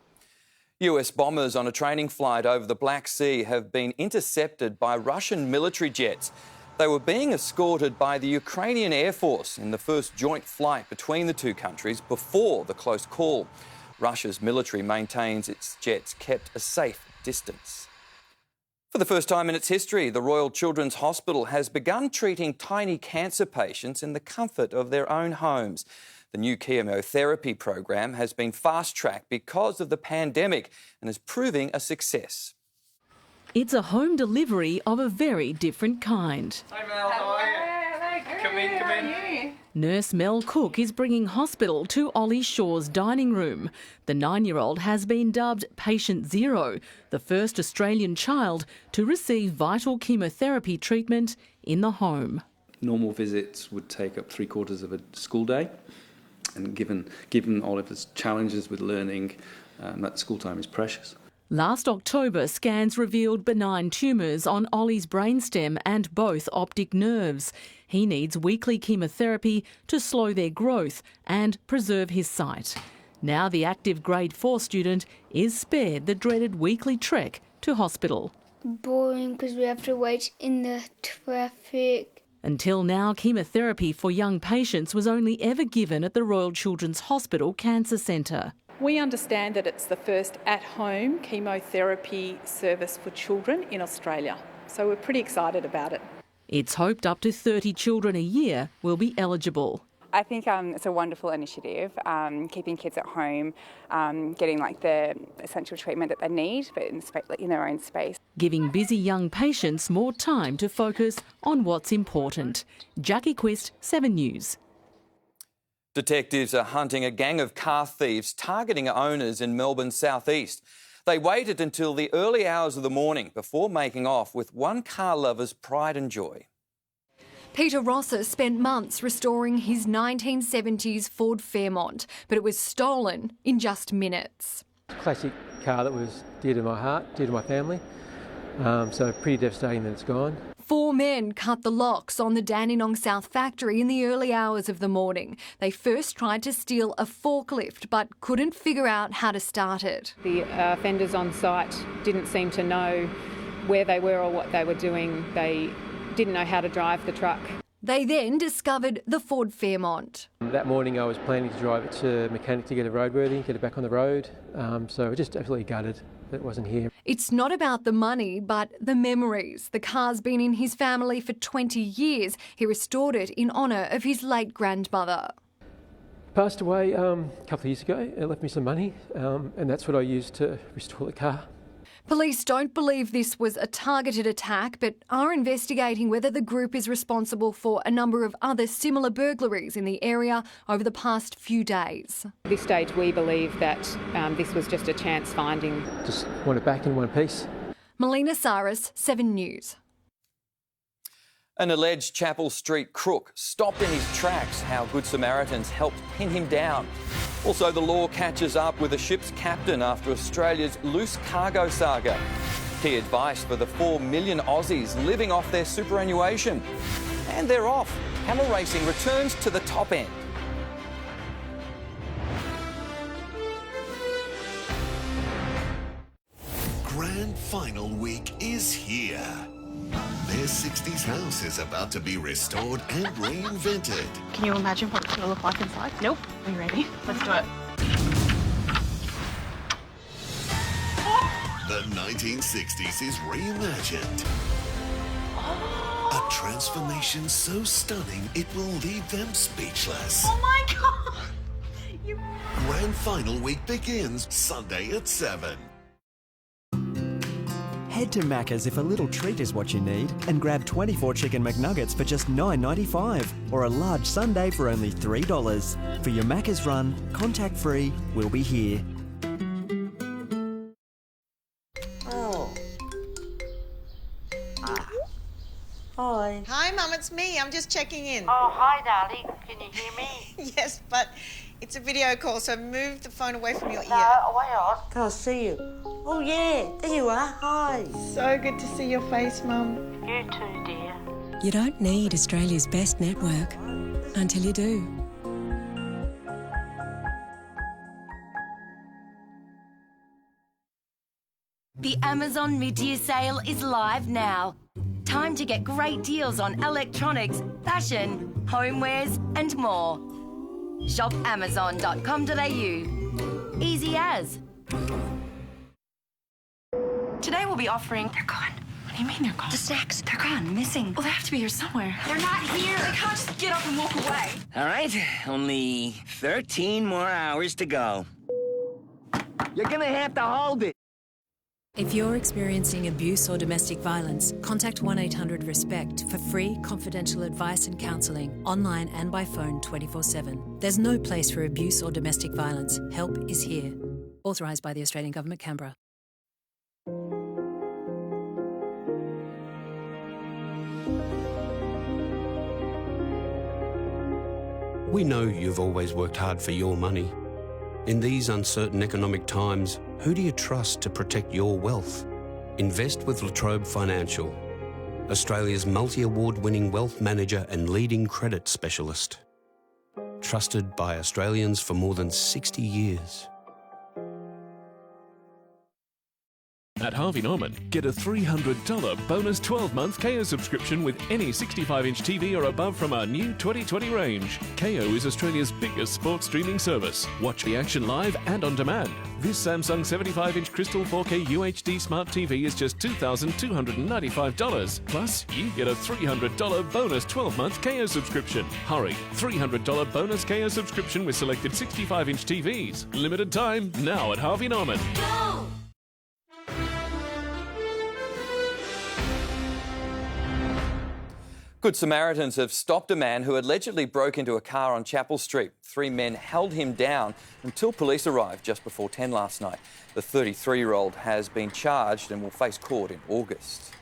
US bombers on a training flight over the Black Sea have been intercepted by Russian military jets. They were being escorted by the Ukrainian Air Force in the first joint flight between the two countries before the close call. Russia's military maintains its jets kept a safe distance. For the first time in its history, the Royal Children's Hospital has begun treating tiny cancer patients in the comfort of their own homes. The new chemotherapy program has been fast-tracked because of the pandemic and is proving a success. It's a home delivery of a very different kind. Hi Mel, how are you? Come in. Nurse Mel Cook is bringing hospital to Ollie Shaw's dining room. The 9-year-old has been dubbed Patient Zero, the first Australian child to receive vital chemotherapy treatment in the home. Normal visits would take up 3/4 of a school day. And given Oliver's challenges with learning, that school time is precious. Last October, scans revealed benign tumours on Ollie's brainstem and both optic nerves. He needs weekly chemotherapy to slow their growth and preserve his sight. Now the active grade 4 student is spared the dreaded weekly trek to hospital. Boring because we have to wait in the traffic. Until now, chemotherapy for young patients was only ever given at the Royal Children's Hospital Cancer Centre. We understand that it's the first at-home chemotherapy service for children in Australia, so we're pretty excited about it. It's hoped up to 30 children a year will be eligible. I think it's a wonderful initiative, keeping kids at home, getting like the essential treatment that they need, but in their own space. Giving busy young patients more time to focus on what's important. Jackie Quist, 7 News. Detectives are hunting a gang of car thieves targeting owners in Melbourne's southeast. They waited until the early hours of the morning before making off with one car lover's pride and joy. Peter Rosser spent months restoring his 1970s Ford Fairmont, but it was stolen in just minutes. Classic car that was dear to my heart, dear to my family, so pretty devastating that it's gone. 4 men cut the locks on the Dandenong South factory in the early hours of the morning. They first tried to steal a forklift but couldn't figure out how to start it. The offenders on site didn't seem to know where they were or what they were doing. They didn't know how to drive the truck. They then discovered the Ford Fairmont. That morning I was planning to drive it to a mechanic to get it roadworthy, get it back on the road, so just absolutely gutted that it wasn't here. It's not about the money, but the memories. The car's been in his family for 20 years. He restored it in honour of his late grandmother. Passed away a couple of years ago. It left me some money, and that's what I used to restore the car. Police don't believe this was a targeted attack, but are investigating whether the group is responsible for a number of other similar burglaries in the area over the past few days. At this stage, we believe that this was just a chance finding. Just want it back in one piece. Melina Saris, 7 News. An alleged Chapel Street crook stopped in his tracks. How Good Samaritans helped pin him down. Also, the law catches up with a ship's captain after Australia's loose cargo saga. Key advice for the 4 million Aussies living off their superannuation. And they're off. Camel racing returns to the top end. Grand final week is here. Their 60s house is about to be restored and reinvented. Can you imagine what it's going to look like inside? Nope. Are you ready? Let's do it. The 1960s is reimagined. A transformation so stunning it will leave them speechless. Oh my God! Grand final week begins Sunday at 7. Head to Macca's if a little treat is what you need and grab 24 Chicken McNuggets for just $9.95 or a large sundae for only $3. For your Macca's run, contact free, we'll be here. Oh. Hi. Hi, Mum, it's me. I'm just checking in. Oh, hi, darling. Can you hear me? Yes, but it's a video call, so move the phone away from your ear. No, away on. Can't see you. Oh, yeah. There you are. Hi. So good to see your face, Mum. You too, dear. You don't need Australia's best network until you do. The Amazon mid-year sale is live now. Time to get great deals on electronics, fashion, homewares and more. Shop amazon.com.au. Easy as. Today we'll be offering... They're gone. What do you mean they're gone? The snacks. They're gone. Missing. Well, they have to be here somewhere. They're not here. They can't just get up and walk away. All right, only 13 more hours to go. You're gonna have to hold it. If you're experiencing abuse or domestic violence, contact 1-800-RESPECT for free, confidential advice and counselling, online and by phone 24/7. There's no place for abuse or domestic violence. Help is here. Authorised by the Australian Government, Canberra. We know you've always worked hard for your money. In these uncertain economic times, who do you trust to protect your wealth? Invest with La Trobe Financial, Australia's multi-award winning wealth manager and leading credit specialist. trusted by Australians for more than 60 years. At Harvey Norman, get a $300 bonus 12-month Kayo subscription with any 65-inch TV or above from our new 2020 range. Kayo is Australia's biggest sports streaming service. Watch the action live and on demand. This Samsung 75-inch Crystal 4K UHD Smart TV is just $2,295. Plus, you get a $300 bonus 12-month Kayo subscription. Hurry! $300 bonus Kayo subscription with selected 65-inch TVs. Limited time, now at Harvey Norman. Go! Good Samaritans have stopped a man who allegedly broke into a car on Chapel Street. 3 men held him down until police arrived just before 10 last night. The 33-year-old has been charged and will face court in August.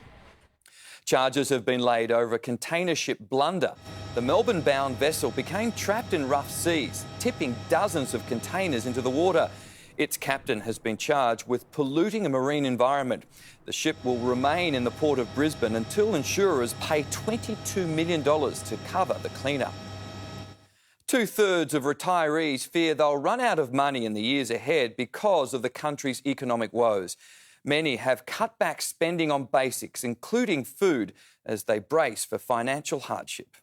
Charges have been laid over a container ship blunder. The Melbourne-bound vessel became trapped in rough seas, tipping dozens of containers into the water. Its captain has been charged with polluting a marine environment. The ship will remain in the port of Brisbane until insurers pay $22 million to cover the clean-up. 2/3 of retirees fear they'll run out of money in the years ahead because of the country's economic woes. Many have cut back spending on basics, including food, as they brace for financial hardship.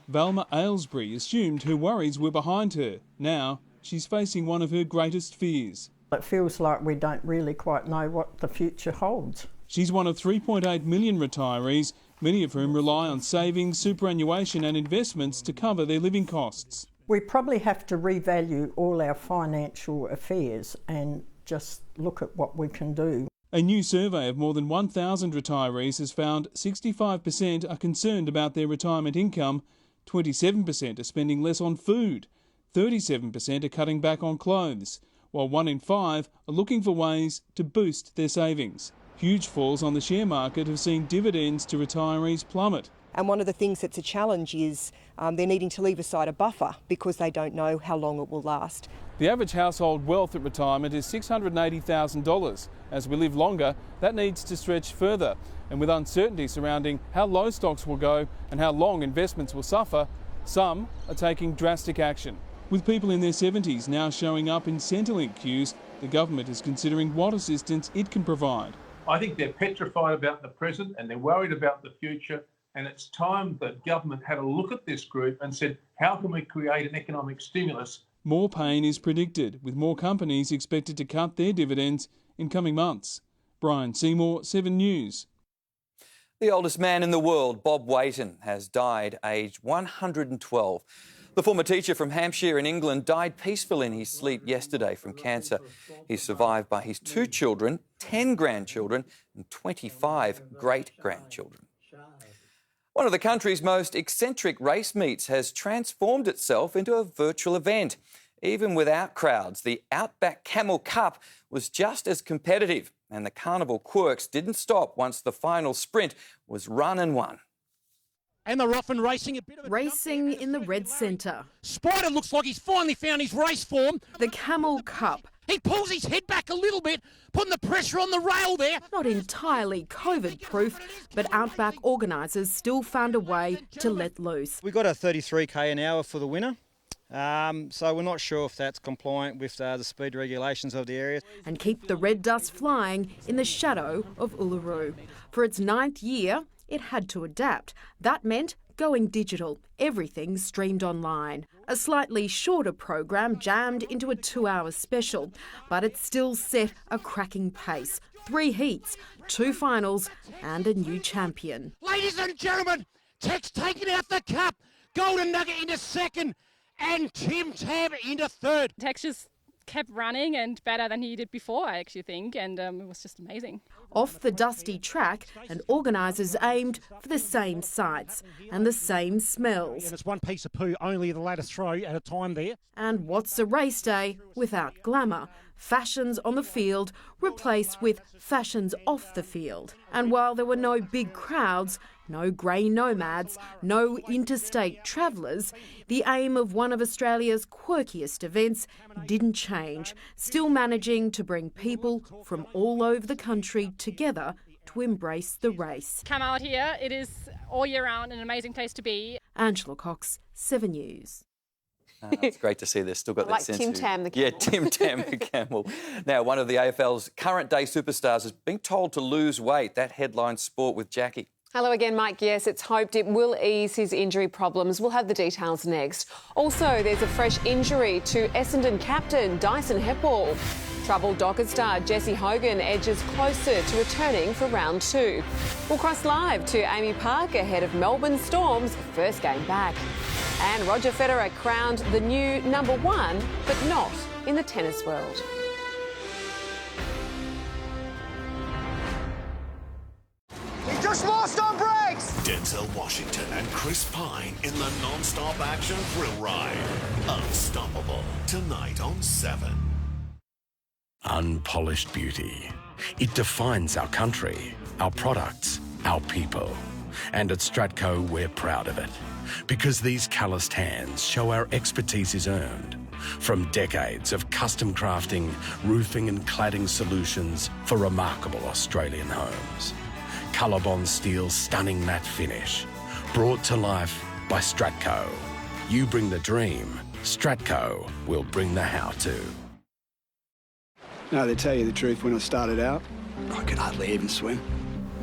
Velma Aylesbury assumed her worries were behind her. Now, she's facing one of her greatest fears. It feels like we don't really quite know what the future holds. She's one of 3.8 million retirees, many of whom rely on savings, superannuation and investments to cover their living costs. We probably have to revalue all our financial affairs and just look at what we can do. A new survey of more than 1,000 retirees has found 65% are concerned about their retirement income, 27% are spending less on food, 37% are cutting back on clothes, while 1 in 5 are looking for ways to boost their savings. Huge falls on the share market have seen dividends to retirees plummet. And one of the things that's a challenge is they're needing to leave aside a buffer because they don't know how long it will last. The average household wealth at retirement is $680,000. As we live longer, that needs to stretch further. And with uncertainty surrounding how low stocks will go and how long investments will suffer, some are taking drastic action. With people in their 70s now showing up in Centrelink queues, the government is considering what assistance it can provide. I think they're petrified about the present and they're worried about the future, and it's time that government had a look at this group and said, how can we create an economic stimulus? More pain is predicted, with more companies expected to cut their dividends in coming months. Brian Seymour, 7 News. The oldest man in the world, Bob Waiton, has died aged 112. The former teacher from Hampshire in England died peacefully in his sleep yesterday from cancer. He's survived by his 2 children, 10 grandchildren and 25 great-grandchildren. One of the country's most eccentric race meets has transformed itself into a virtual event. Even without crowds, the Outback Camel Cup was just as competitive, and the carnival quirks didn't stop once the final sprint was run and won. And they're off and racing a bit of Racing in the Red Centre. Spider looks like he's finally found his race form. The Camel Cup. He pulls his head back a little bit, putting the pressure on the rail there. Not entirely COVID-proof, but Outback organisers still found a way to let loose. We got a 33k an hour for the winner. So we're not sure if that's compliant with the speed regulations of the area. And keep the red dust flying in the shadow of Uluru. For its 9th year, it had to adapt. That meant going digital, everything streamed online. A slightly shorter program jammed into a 2-hour special, but it still set a cracking pace. 3 heats, 2 finals and a new champion. Ladies and gentlemen, Tex taking out the cup, Golden Nugget into 2nd and Tim Tam into 3rd. Tex just kept running and better than he did before, I actually think, and it was just amazing. Off the dusty track, and organisers aimed for the same sights and the same smells. And it's one piece of poo, only the latest throw at a time there. And what's a race day without glamour? Fashions on the field replaced with fashions off the field. And while there were no big crowds, no grey nomads, no interstate travellers, the aim of one of Australia's quirkiest events didn't change, still managing to bring people from all over the country together to embrace the race. Come out here, it is all year round an amazing place to be. Angela Cox, 7 News. It's great to see they've still got that like sense Tim of... Tam the Yeah, camel. Tim Tam the camel. Now, one of the AFL's current-day superstars is being told to lose weight. That headline Sport with Jackie. Hello again, Mike. Yes, it's hoped it will ease his injury problems. We'll have the details next. Also, there's a fresh injury to Essendon captain Dyson Heppell. Troubled Dockers star Jesse Hogan edges closer to returning for round 2. We'll cross live to Amy Park ahead of Melbourne Storm's first game back. And Roger Federer crowned the new #1, but not in the tennis world. He just lost on brakes! Denzel Washington and Chris Pine in the non-stop action thrill ride. Unstoppable. Tonight on 7. Unpolished beauty. It defines our country, our products, our people. And at Stratco, we're proud of it. Because these calloused hands show our expertise is earned. From decades of custom crafting, roofing and cladding solutions for remarkable Australian homes. Colorbond Steel's stunning matte finish. Brought to life by Stratco. You bring the dream, Stratco will bring the how-to. No, to tell you the truth, when I started out, I could hardly even swim.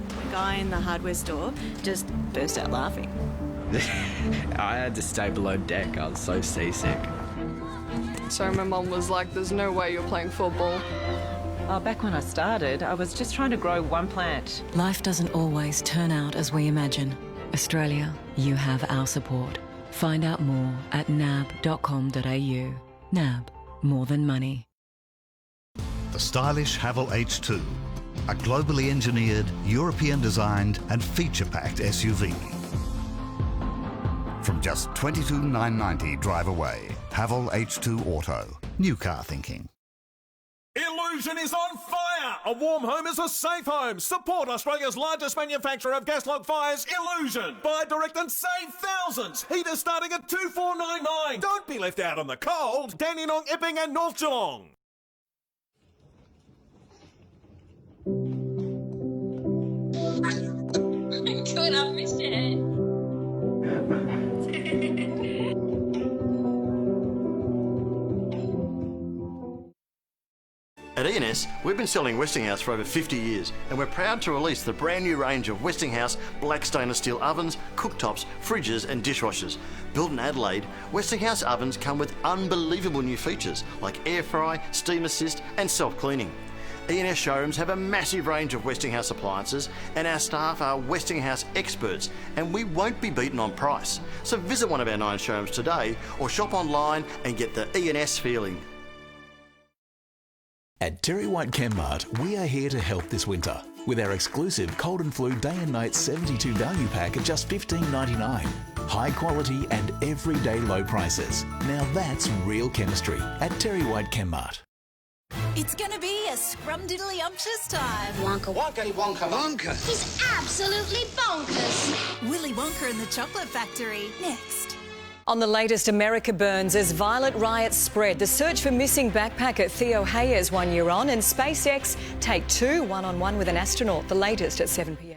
The guy in the hardware store just burst out laughing. I had to stay below deck. I was so seasick. So my mum was like, there's no way you're playing football. Back when I started, I was just trying to grow one plant. Life doesn't always turn out as we imagine. Australia, you have our support. Find out more at nab.com.au. NAB, more than money. The stylish Haval H2, a globally engineered, European-designed and feature-packed SUV. From just $22,990 drive away. Haval H2 Auto. New car thinking. Illusion is on fire! A warm home is a safe home. Support Australia's largest manufacturer of gas log fires, Illusion. Buy direct and save thousands. Heaters starting at $2,499. Don't be left out on the cold. Dandenong, Epping and North Geelong. Good, I missed it. At E&S, we've been selling Westinghouse for over 50 years, and we're proud to release the brand new range of Westinghouse black stainless steel ovens, cooktops, fridges and dishwashers. Built in Adelaide, Westinghouse ovens come with unbelievable new features like air fry, steam assist and self-cleaning. E&S showrooms have a massive range of Westinghouse appliances, and our staff are Westinghouse experts, and we won't be beaten on price. So visit one of our 9 showrooms today or shop online and get the E&S feeling. At Terry White Chemmart, we are here to help this winter with our exclusive Cold and Flu Day and Night 72 value pack at just $15.99. High quality and everyday low prices. Now that's real chemistry at Terry White Chemmart. It's going to be a scrumdiddly-umptious time. Wonka. Wonkety Wonka. Wonka. He's absolutely bonkers. Willy Wonka and the Chocolate Factory. Next. On the latest America Burns, as violent riots spread, the search for missing backpacker Theo Hayes 1 year on, and SpaceX take 2 one-on-one with an astronaut. The latest at 7 p.m.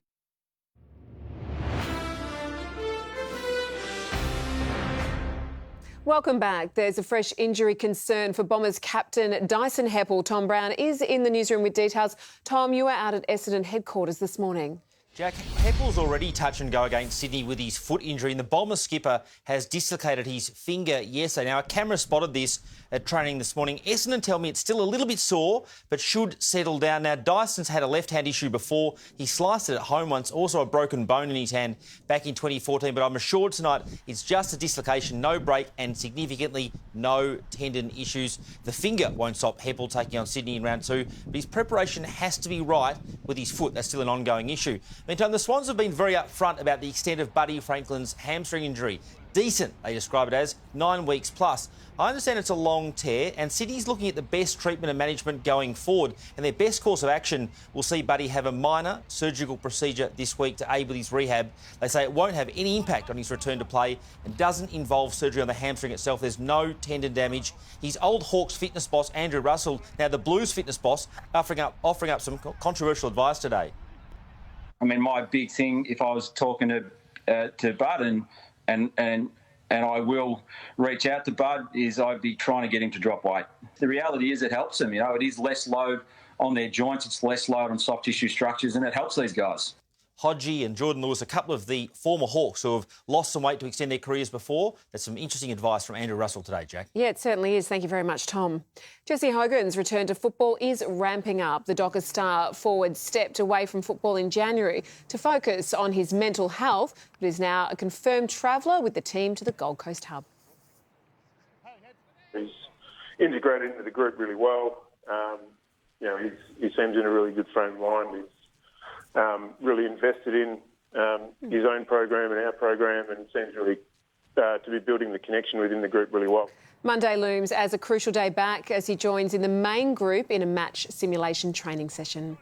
Welcome back. There's a fresh injury concern for Bombers captain Dyson Heppell. Tom Brown is in the newsroom with details. Tom, you were out at Essendon headquarters this morning. Jack, Heppell's already touch and go against Sydney with his foot injury, and the Bombers skipper has dislocated his finger yesterday. Now, a camera spotted this at training this morning. Essendon tell me it's still a little bit sore, but should settle down. Now, Dyson's had a left-hand issue before. He sliced it at home once, also a broken bone in his hand back in 2014, but I'm assured tonight it's just a dislocation, no break, and significantly no tendon issues. The finger won't stop Heppell taking on Sydney in round 2, but his preparation has to be right with his foot. That's still an ongoing issue. Meantime, the Swans have been very upfront about the extent of Buddy Franklin's hamstring injury. Decent, they describe it as, 9 weeks plus. I understand it's a long tear, and Sydney's looking at the best treatment and management going forward, and their best course of action will see Buddy have a minor surgical procedure this week to aid with his rehab. They say it won't have any impact on his return to play and doesn't involve surgery on the hamstring itself. There's no tendon damage. His old Hawks fitness boss, Andrew Russell, now the Blues fitness boss, offering up some controversial advice today. I mean, my big thing, if I was talking to Bud and and I will reach out to Bud, is I'd be trying to get him to drop weight. The reality is it helps them. It is less load on their joints, it's less load on soft tissue structures, and it helps these guys. Hodgie and Jordan Lewis, a couple of the former Hawks who have lost some weight to extend their careers before. That's some interesting advice from Andrew Russell today, Jack. Yeah, it certainly is. Thank you very much, Tom. Jesse Hogan's return to football is ramping up. The Dockers star forward stepped away from football in January to focus on his mental health, but is now a confirmed traveller with the team to the Gold Coast hub. He's integrated into the group really well. He seems in a really good frame of mind. He's really invested in his own program and our program, and seems really to be building the connection within the group really well. Monday looms as a crucial day back as he joins in the main group in a match simulation training session.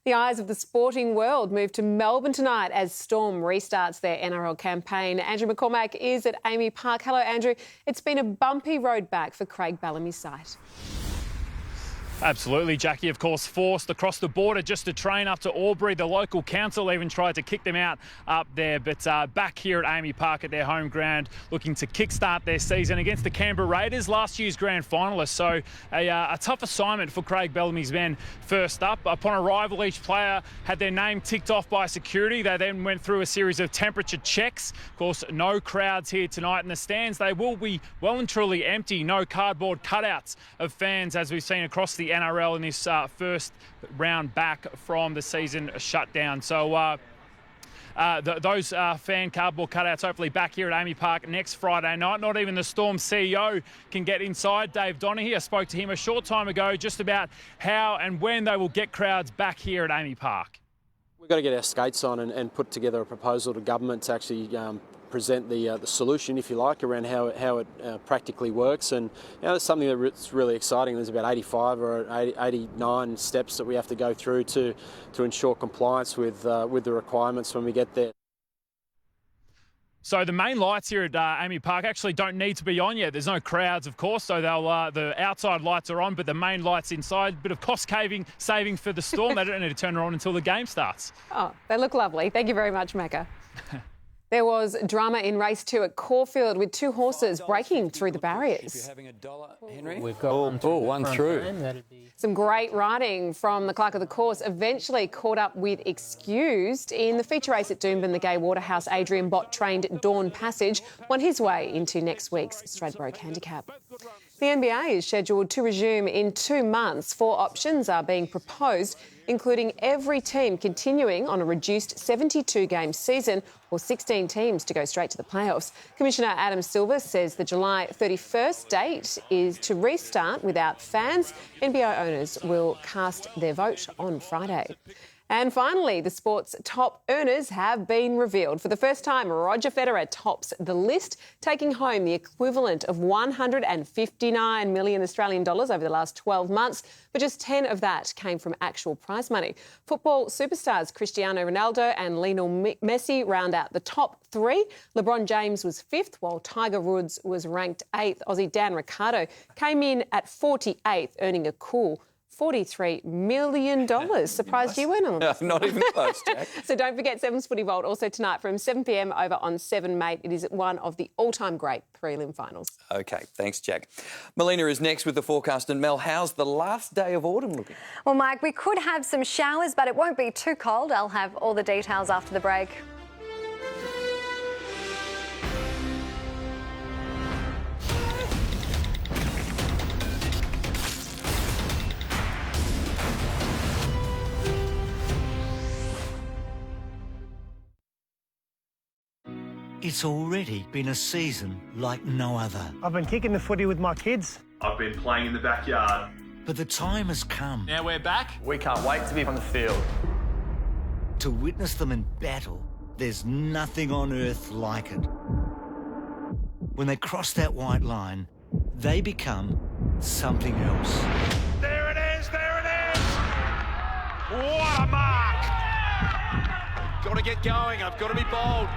The eyes of the sporting world move to Melbourne tonight as Storm restarts their NRL campaign. Andrew McCormack is at Amy Park. Hello, Andrew. It's been a bumpy road back for Craig Bellamy's side. Absolutely, Jackie, of course, forced across the border just to train up to Albury. The local council even tried to kick them out up there, but back here at Amy Park at their home ground, looking to kickstart their season against the Canberra Raiders, last year's grand finalists. So a tough assignment for Craig Bellamy's men. First up, upon arrival, each player had their name ticked off by security. They then went through a series of temperature checks. Of course, no crowds here tonight in the stands. They will be well and truly empty. No cardboard cutouts of fans, as we've seen across the NRL in this first round back from the season shutdown. So those fan cardboard cutouts hopefully back here at Amy Park next Friday night. Not even the Storm CEO can get inside. Dave Donaghy, I spoke to him a short time ago just about how and when they will get crowds back here at Amy Park. We've got to get our skates on and put together a proposal to government to actually present the solution, if you like, around how it practically works. And that's something that's really exciting. There's about 85 or 89 steps that we have to go through to ensure compliance with the requirements when we get there. So the main lights here at Amy Park actually don't need to be on yet. There's no crowds, of course, so the outside lights are on, but the main lights inside, bit of cost saving for the Storm. They don't need to turn it on until the game starts. Oh, they look lovely. Thank you very much, Macca. There was drama in race 2 at Caulfield with 2 horses breaking through the barriers. If you're having $1, Henry. We've got one through. Some great riding from the clerk of the course, eventually caught up with Excused. In the feature race at Doomben, the Gay Waterhouse Adrian Bott-trained Dawn Passage won his way into next week's Stradbroke Handicap. The NBA is scheduled to resume in 2 months. 4 options are being proposed, including every team continuing on a reduced 72-game season or 16 teams to go straight to the playoffs. Commissioner Adam Silver says the July 31st date is to restart without fans. NBA owners will cast their vote on Friday. And finally, the sport's top earners have been revealed. For the first time, Roger Federer tops the list, taking home the equivalent of 159 million Australian dollars over the last 12 months, but just 10 of that came from actual prize money. Football superstars Cristiano Ronaldo and Lionel Messi round out the top 3. LeBron James was 5th, while Tiger Woods was ranked 8th. Aussie Dan Ricciardo came in at 48th, earning a cool $43 million. Surprised you weren't on this. Not even close, Jack. So don't forget Seven's Footy Vault also tonight from 7 p.m. over on 7 Mate. It is one of the all-time great prelim finals. OK, thanks, Jack. Melina is next with the forecast. And Mel, how's the last day of autumn looking? Well, Mike, we could have some showers, but it won't be too cold. I'll have all the details after the break. It's already been a season like no other. I've been kicking the footy with my kids. I've been playing in the backyard. But the time has come. Now we're back. We can't wait to be on the field. To witness them in battle, there's nothing on earth like it. When they cross that white line, they become something else. There it is, there it is! What a mark! Got to get going, I've got to be bold.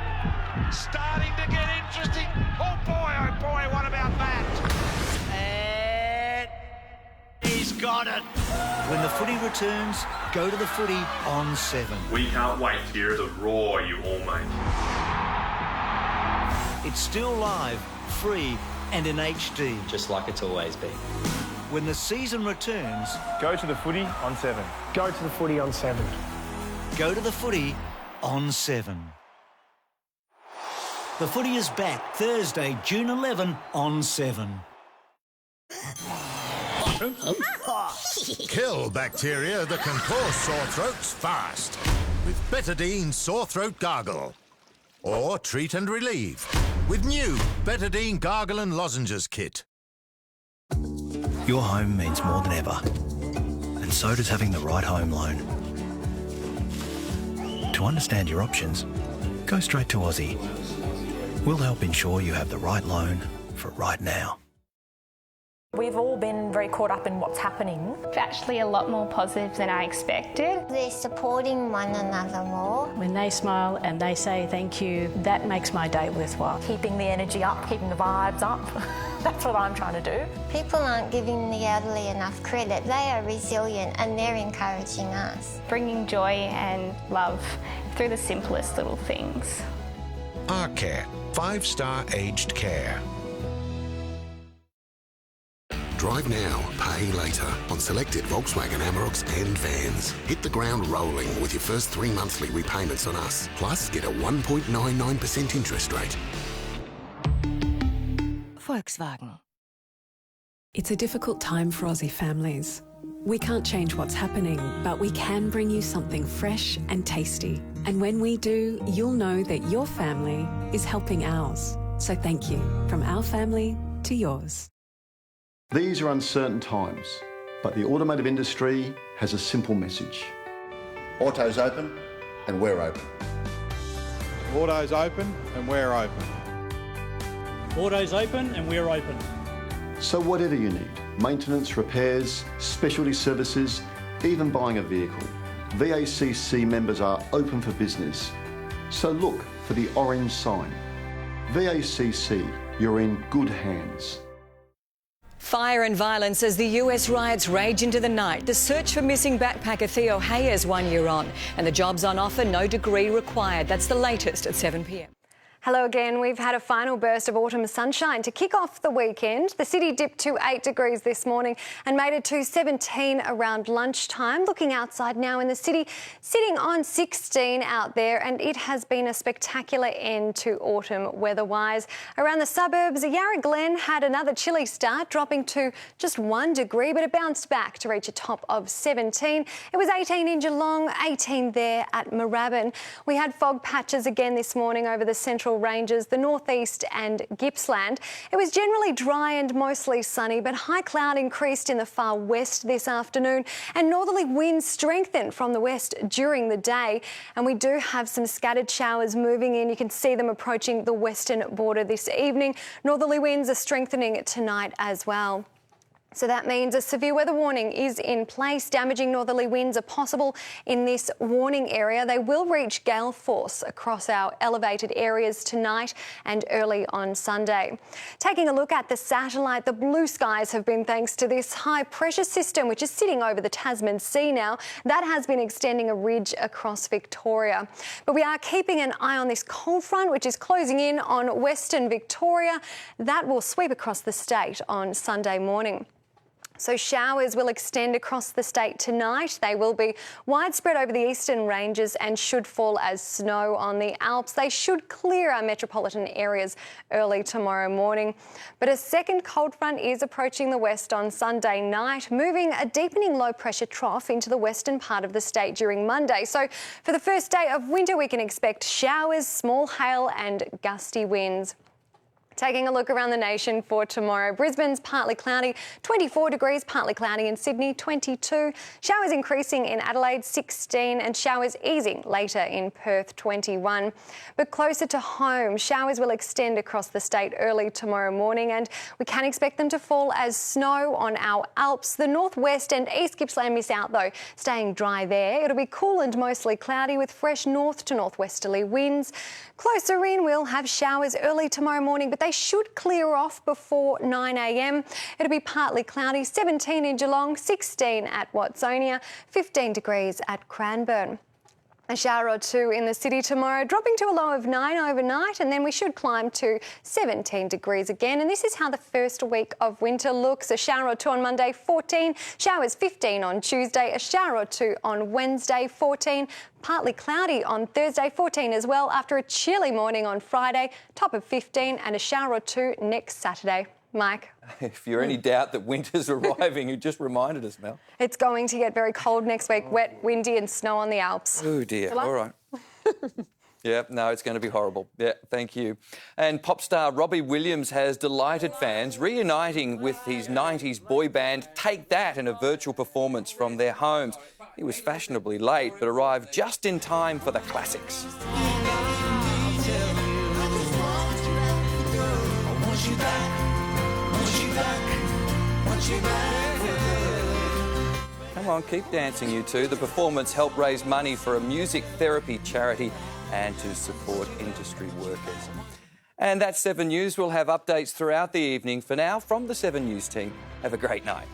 Starting to get interesting. Oh boy, what about that? And he's got it. When the footy returns, go to the footy on 7. We can't wait to hear the roar you all make. It's still live, free and in HD. Just like it's always been. When the season returns... Go to the footy on 7. Go to the footy on 7. Go to the footy on 7. The footy is back Thursday, June 11 on 7. Kill bacteria that can cause sore throats fast with Betadine Sore Throat Gargle. Or treat and relieve with new Betadine Gargle and Lozenges Kit. Your home means more than ever, and so does having the right home loan. To understand your options, go straight to Aussie. We'll help ensure you have the right loan for right now. We've all been very caught up in what's happening. It's actually a lot more positive than I expected. They're supporting one another more. When they smile and they say thank you, that makes my day worthwhile. Keeping the energy up, keeping the vibes up. That's what I'm trying to do. People aren't giving the elderly enough credit. They are resilient and they're encouraging us. Bringing joy and love through the simplest little things. R-Care, 5-star aged care. Drive now, pay later on selected Volkswagen Amarocks and vans. Hit the ground rolling with your first 3 monthly repayments on us. Plus, get a 1.99% interest rate. Volkswagen. It's a difficult time for Aussie families. We can't change what's happening, but we can bring you something fresh and tasty. And when we do, you'll know that your family is helping ours. So thank you, from our family to yours. These are uncertain times, but the automotive industry has a simple message. Auto's open and we're open. Auto's open and we're open. Auto's open and we're open. So whatever you need, maintenance, repairs, specialty services, even buying a vehicle, VACC members are open for business. So look for the orange sign. VACC, you're in good hands. Fire and violence as the US riots rage into the night. The search for missing backpacker Theo Hayes 1 year on. And the job's on offer, no degree required. That's the latest at 7 p.m. Hello again. We've had a final burst of autumn sunshine to kick off the weekend. The city dipped to 8 degrees this morning and made it to 17 around lunchtime. Looking outside now in the city, sitting on 16 out there, and it has been a spectacular end to autumn weather-wise. Around the suburbs, Yarra Glen had another chilly start, dropping to just 1 degree, but it bounced back to reach a top of 17. It was 18 in Geelong, 18 there at Moorabbin. We had fog patches again this morning over the central ranges, the northeast and Gippsland. It was generally dry and mostly sunny, but high cloud increased in the far west this afternoon and northerly winds strengthened from the west during the day. And we do have some scattered showers moving in. You can see them approaching the western border this evening. Northerly winds are strengthening tonight as well. So that means a severe weather warning is in place. Damaging northerly winds are possible in this warning area. They will reach gale force across our elevated areas tonight and early on Sunday. Taking a look at the satellite, the blue skies have been thanks to this high pressure system which is sitting over the Tasman Sea now. That has been extending a ridge across Victoria. But we are keeping an eye on this cold front which is closing in on Western Victoria. That will sweep across the state on Sunday morning. So showers will extend across the state tonight. They will be widespread over the eastern ranges and should fall as snow on the Alps. They should clear our metropolitan areas early tomorrow morning. But a second cold front is approaching the west on Sunday night, moving a deepening low pressure trough into the western part of the state during Monday. So for the first day of winter, we can expect showers, small hail and gusty winds. Taking a look around the nation for tomorrow. Brisbane's partly cloudy, 24 degrees, partly cloudy in Sydney, 22. Showers increasing in Adelaide, 16, and showers easing later in Perth, 21. But closer to home, showers will extend across the state early tomorrow morning, and we can expect them to fall as snow on our Alps. The northwest and east Gippsland miss out though, staying dry there. It'll be cool and mostly cloudy with fresh north to northwesterly winds. Closer in, we'll have showers early tomorrow morning, but they should clear off before 9 a.m. It'll be partly cloudy, 17 in Geelong, 16 at Watsonia, 15 degrees at Cranbourne. A shower or two in the city tomorrow, dropping to a low of 9 overnight, and then we should climb to 17 degrees again. And this is how the first week of winter looks. A shower or two on Monday, 14. Showers 15 on Tuesday. A shower or two on Wednesday, 14. Partly cloudy on Thursday, 14 as well, after a chilly morning on Friday, top of 15, and a shower or two next Saturday. Mike? If you're any doubt that winter's arriving, you just reminded us, Mel. It's going to get very cold next week, wet, windy and snow on the Alps. Oh, dear. All right. Yeah, no, it's going to be horrible. Yeah, thank you. And pop star Robbie Williams has delighted fans, reuniting with his 90s boy band Take That in a virtual performance from their homes. He was fashionably late, but arrived just in time for the classics. Come on, keep dancing, you two. The performance helped raise money for a music therapy charity and to support industry workers. And that's 7 News. We'll have updates throughout the evening. For now, from the 7 News team, have a great night.